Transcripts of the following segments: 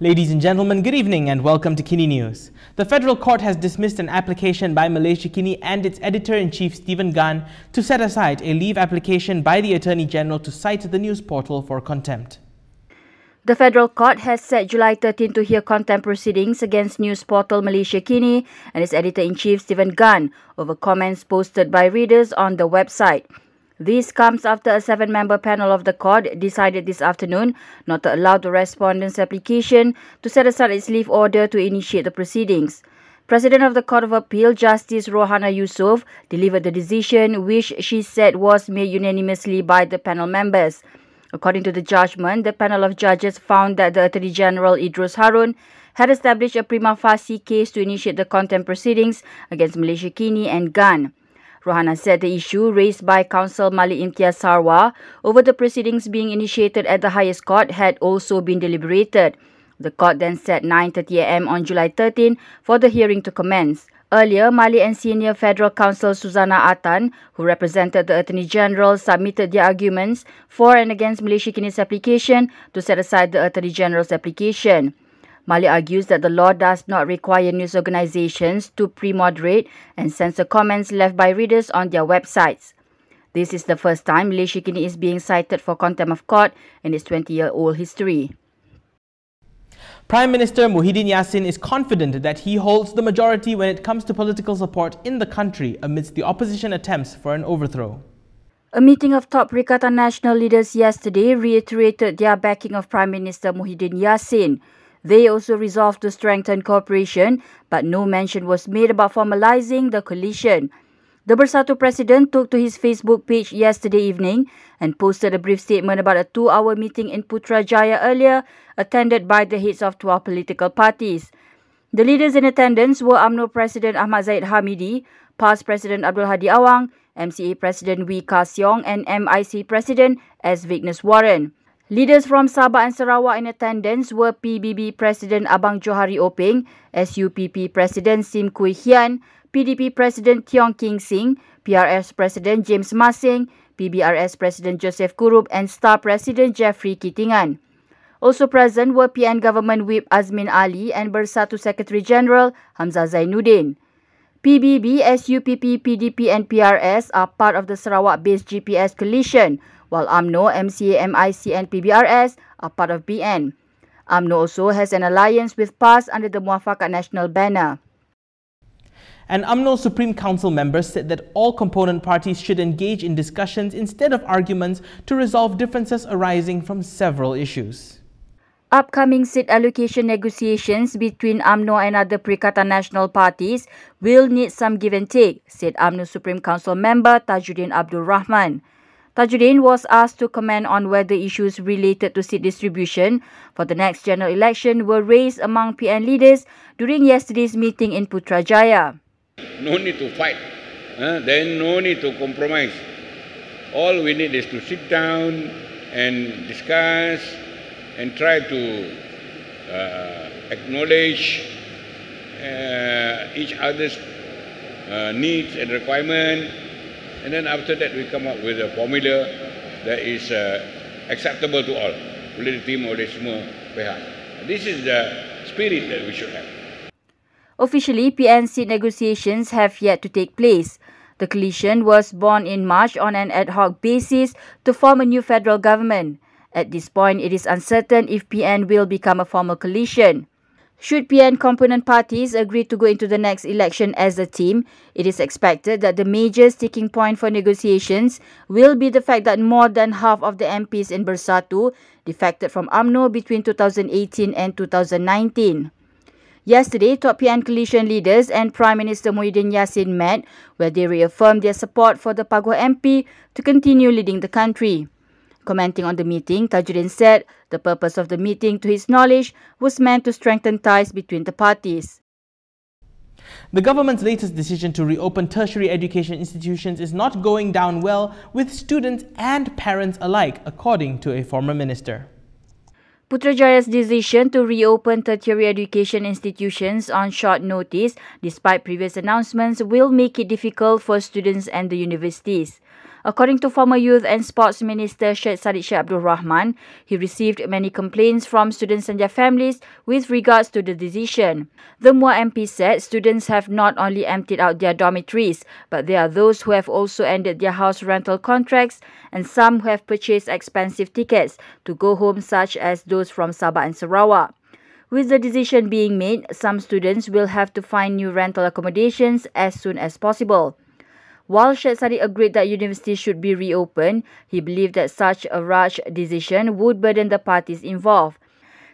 Ladies and gentlemen, good evening and welcome to Kini News. The federal court has dismissed an application by Malaysiakini and its editor-in-chief Stephen Gan to set aside a leave application by the Attorney-General to cite the news portal for contempt. The federal court has set July 13 to hear contempt proceedings against news portal Malaysiakini and its editor-in-chief Stephen Gan over comments posted by readers on the website. This comes after a 7-member panel of the court decided this afternoon not to allow the respondents' application to set aside its leave order to initiate the proceedings. President of the Court of Appeal, Justice Rohana Yusuf, delivered the decision, which she said was made unanimously by the panel members. According to the judgment, the panel of judges found that the Attorney-General Idrus Harun had established a prima facie case to initiate the contempt proceedings against Malaysiakini and Gan. Rohana said the issue raised by Counsel Malik Imtiaz Sarwar over the proceedings being initiated at the highest court had also been deliberated. The court then set 9:30 a.m. on July 13 for the hearing to commence. Earlier, Malik and senior federal counsel Susana Atan, who represented the Attorney General, submitted their arguments for and against Malaysiakini's application to set aside the Attorney General's application. Malik argues that the law does not require news organizations to pre-moderate and censor comments left by readers on their websites. This is the first time Malaysiakini is being cited for contempt of court in its 20-year-old history. Prime Minister Muhyiddin Yassin is confident that he holds the majority when it comes to political support in the country amidst the opposition attempts for an overthrow. A meeting of top Perikatan Nasional leaders yesterday reiterated their backing of Prime Minister Muhyiddin Yassin. They also resolved to strengthen cooperation, but no mention was made about formalizing the coalition. The Bersatu President took to his Facebook page yesterday evening and posted a brief statement about a 2-hour meeting in Putrajaya earlier, attended by the heads of 12 political parties. The leaders in attendance were UMNO President Ahmad Zahid Hamidi, PAS President Abdul Hadi Awang, MCA President Wee Ka Siong and MIC President S. Vigneswaran. Leaders from Sabah and Sarawak in attendance were PBB President Abang Johari Openg, SUPP President Sim Kui Hian, PDP President Tiong King Sing, PRS President James Masing, PBRS President Joseph Kurup and Star President Jeffrey Kitingan. Also present were PN Government Whip Azmin Ali and Bersatu Secretary General Hamzah Zainuddin. PBB, SUPP, PDP and PRS are part of the Sarawak-based GPS coalition, while UMNO, MCA, MIC and PBRS are part of BN. UMNO also has an alliance with PAS under the Muafakat Nasional banner. An UMNO Supreme Council member said that all component parties should engage in discussions instead of arguments to resolve differences arising from several issues. Upcoming seat allocation negotiations between UMNO and other Perikatan Nasional parties will need some give and take, said UMNO Supreme Council member Tajuddin Abdul Rahman. Tajuddin was asked to comment on whether issues related to seat distribution for the next general election were raised among PN leaders during yesterday's meeting in Putrajaya. No need to fight, then no need to compromise. All we need is to sit down and discuss and try to acknowledge each other's needs and requirements. And then after that, we come up with a formula that is acceptable to all. Boleh diterima oleh semua pihak. This is the spirit that we should have. Officially, PN seat negotiations have yet to take place. The coalition was born in March on an ad hoc basis to form a new federal government. At this point, it is uncertain if PN will become a formal coalition. Should PN component parties agree to go into the next election as a team, it is expected that the major sticking point for negotiations will be the fact that more than half of the MPs in Bersatu defected from UMNO between 2018 and 2019. Yesterday, top PN coalition leaders and Prime Minister Muhyiddin Yassin met, where they reaffirmed their support for the Paguh MP to continue leading the country. Commenting on the meeting, Tajuddin said the purpose of the meeting, to his knowledge, was meant to strengthen ties between the parties. The government's latest decision to reopen tertiary education institutions is not going down well with students and parents alike, according to a former minister. Putrajaya's decision to reopen tertiary education institutions on short notice, despite previous announcements, will make it difficult for students and the universities. According to former Youth and Sports Minister Syed Saddiq Syed Abdul Rahman, he received many complaints from students and their families with regards to the decision. The Muar MP said students have not only emptied out their dormitories, but there are those who have also ended their house rental contracts and some who have purchased expensive tickets to go home, such as those from Sabah and Sarawak. With the decision being made, some students will have to find new rental accommodations as soon as possible. While Syed Saddiq agreed that universities should be reopened, he believed that such a rash decision would burden the parties involved.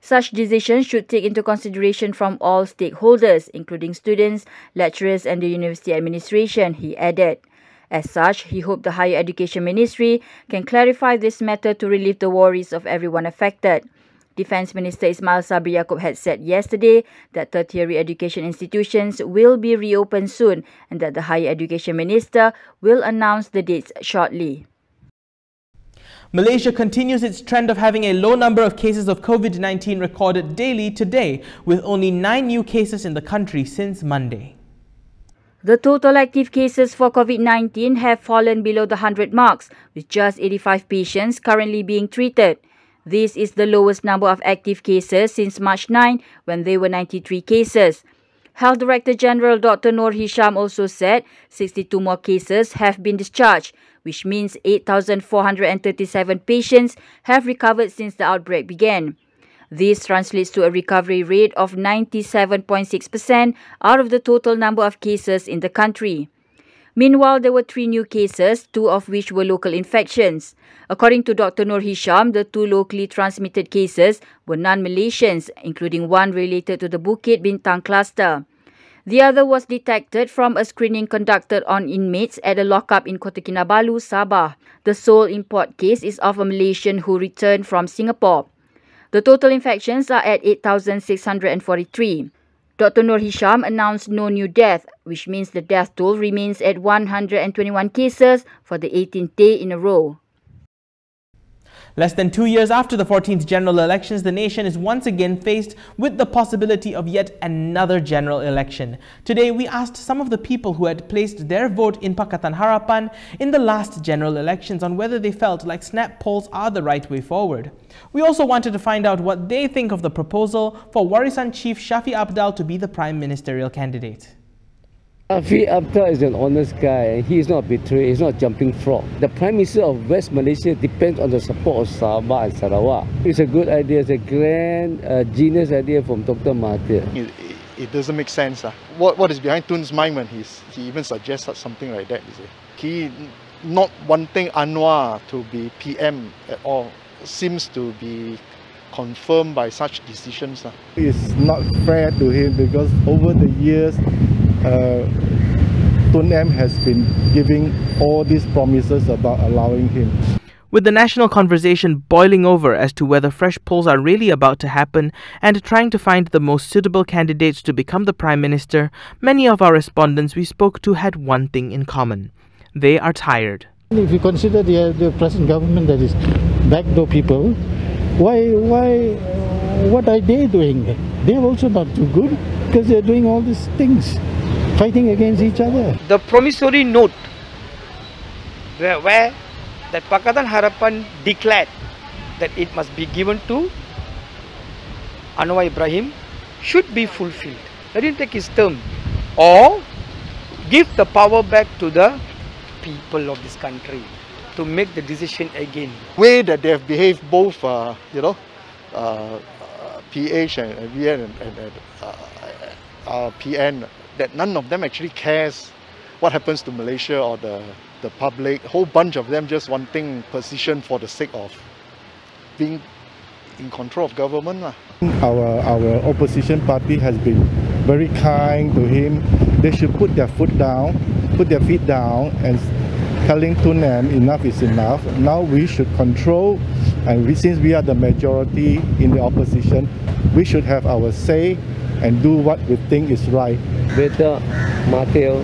Such decisions should take into consideration from all stakeholders, including students, lecturers and the university administration, he added. As such, he hoped the Higher Education Ministry can clarify this matter to relieve the worries of everyone affected. Defence Minister Ismail Sabri Yaakob had said yesterday that tertiary education institutions will be reopened soon and that the Higher Education Minister will announce the dates shortly. Malaysia continues its trend of having a low number of cases of COVID-19 recorded daily today, with only 9 new cases in the country since Monday. The total active cases for COVID-19 have fallen below the 100 marks, with just 85 patients currently being treated. This is the lowest number of active cases since March 9, when there were 93 cases. Health Director General Dr. Noor Hisham also said 62 more cases have been discharged, which means 8,437 patients have recovered since the outbreak began. This translates to a recovery rate of 97.6% out of the total number of cases in the country. Meanwhile, there were 3 new cases, 2 of which were local infections. According to Dr. Noor Hisham, the 2 locally transmitted cases were non-Malaysians, including one related to the Bukit Bintang cluster. The other was detected from a screening conducted on inmates at a lockup in Kota Kinabalu, Sabah. The sole import case is of a Malaysian who returned from Singapore. The total infections are at 8,643. Dr. Noor Hisham announced no new death, which means the death toll remains at 121 cases for the 18th day in a row. Less than 2 years after the 14th general elections, the nation is once again faced with the possibility of yet another general election. Today, we asked some of the people who had placed their vote in Pakatan Harapan in the last general elections on whether they felt like snap polls are the right way forward. We also wanted to find out what they think of the proposal for Warisan Chief Shafi Apdal to be the Prime Ministerial candidate. Shafi Apdal is an honest guy and he is not a betrayer, he is not a jumping frog. The Prime Minister of West Malaysia depends on the support of Sabah and Sarawak. It's a good idea, it's a grand, genius idea from Dr. Mahathir. It doesn't make sense. What is behind Tun's mind when he even suggests something like that? He not wanting Anwar to be PM at all seems to be confirmed by such decisions. It's not fair to him because over the years, Tun M has been giving all these promises about allowing him. With the national conversation boiling over as to whether fresh polls are really about to happen and trying to find the most suitable candidates to become the Prime Minister, many of our respondents we spoke to had one thing in common. They are tired. If you consider the present government that is backdoor people, what are they doing? They're also not too good because they're doing all these things, fighting against each other. The promissory note where that Pakatan Harapan declared that it must be given to Anwar Ibrahim should be fulfilled. Let him take his term or give the power back to the people of this country to make the decision again. Way that they have behaved both, PH and VN and PN, that none of them actually cares what happens to Malaysia or the public. Whole bunch of them just wanting position for the sake of being in control of government. Our opposition party has been very kind to him. They should put their feet down and telling Tun M enough is enough. Now we should control, and since we are the majority in the opposition, we should have our say and do what we think is right. Better Mahathir,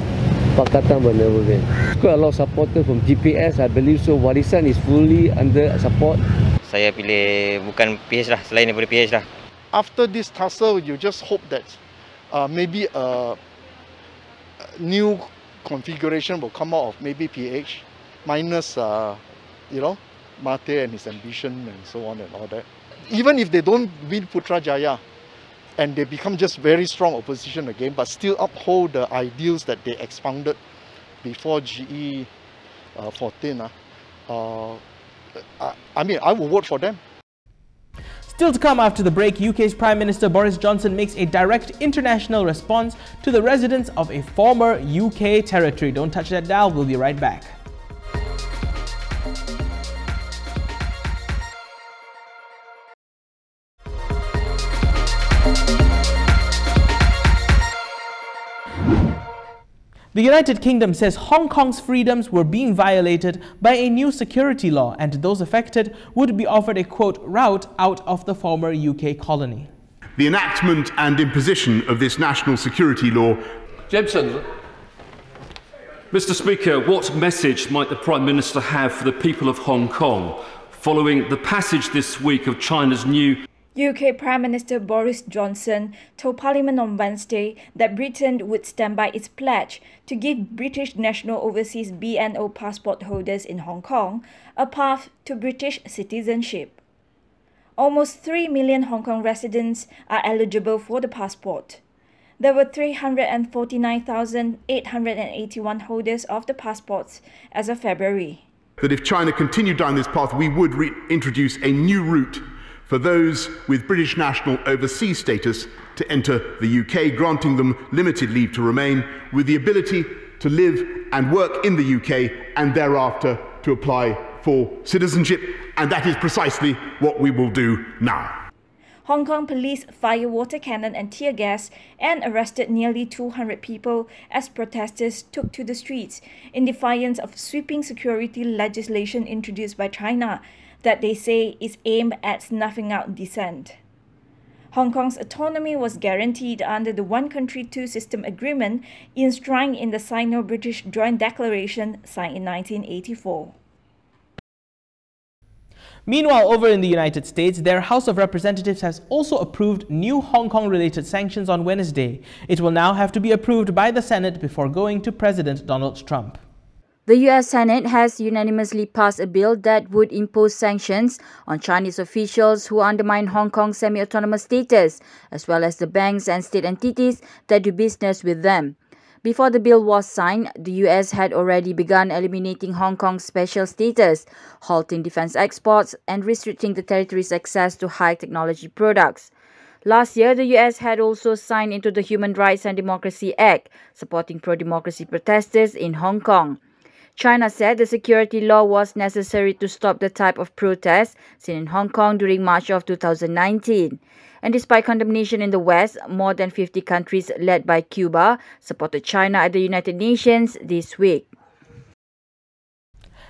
Pakatan will never win. Quite a lot of supporters from GPS, I believe so. Warisan is fully under support. Saya pilih bukan PH lah, selain daripada PH lah. After this tussle, you just hope that maybe a new configuration will come out of maybe PH minus, you know, Mahathir and his ambition and so on and all that. Even if they don't win Putrajaya and they become just very strong opposition again, but still uphold the ideals that they expounded before GE 14, I mean, I will vote for them. Still to come after the break, UK's Prime Minister Boris Johnson makes a direct international response to the residents of a former UK territory. Don't touch that dial, we'll be right back. The United Kingdom says Hong Kong's freedoms were being violated by a new security law, and those affected would be offered a, quote, route out of the former UK colony. The enactment and imposition of this national security law. Jebson. Mr. Speaker, what message might the Prime Minister have for the people of Hong Kong following the passage this week of China's new UK Prime Minister Boris Johnson told Parliament on Wednesday that Britain would stand by its pledge to give British national overseas BNO passport holders in Hong Kong a path to British citizenship. Almost 3 million Hong Kong residents are eligible for the passport. There were 349,881 holders of the passports as of February. That if China continued down this path, we would introduce a new route for those with British national overseas status to enter the UK, granting them limited leave to remain with the ability to live and work in the UK and thereafter to apply for citizenship. And that is precisely what we will do now. Hong Kong police fired water cannon and tear gas and arrested nearly 200 people as protesters took to the streets in defiance of sweeping security legislation introduced by China that they say is aimed at snuffing out dissent. Hong Kong's autonomy was guaranteed under the One Country, Two System agreement enshrined in the Sino-British Joint Declaration signed in 1984. Meanwhile, over in the United States, their House of Representatives has also approved new Hong Kong-related sanctions on Wednesday. It will now have to be approved by the Senate before going to President Donald Trump. The U.S. Senate has unanimously passed a bill that would impose sanctions on Chinese officials who undermine Hong Kong's semi-autonomous status, as well as the banks and state entities that do business with them. Before the bill was signed, the U.S. had already begun eliminating Hong Kong's special status, halting defense exports, and restricting the territory's access to high-technology products. Last year, the U.S. had also signed into the Human Rights and Democracy Act, supporting pro-democracy protesters in Hong Kong. China said the security law was necessary to stop the type of protests seen in Hong Kong during March of 2019. And despite condemnation in the West, more than 50 countries led by Cuba supported China at the United Nations this week.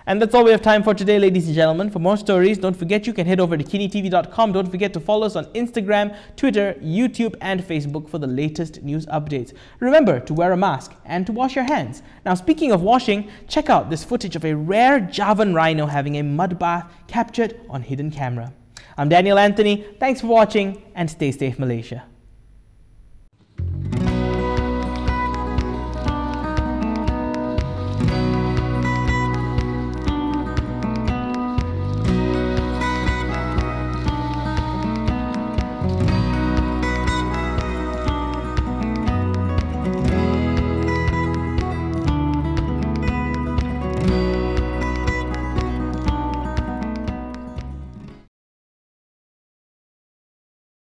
And that's all we have time for today, ladies and gentlemen. For more stories, don't forget you can head over to KiniTV.com. Don't forget to follow us on Instagram, Twitter, YouTube and Facebook for the latest news updates. Remember to wear a mask and to wash your hands. Now, speaking of washing, check out this footage of a rare Javan rhino having a mud bath captured on hidden camera. I'm Daniel Anthony. Thanks for watching and stay safe, Malaysia.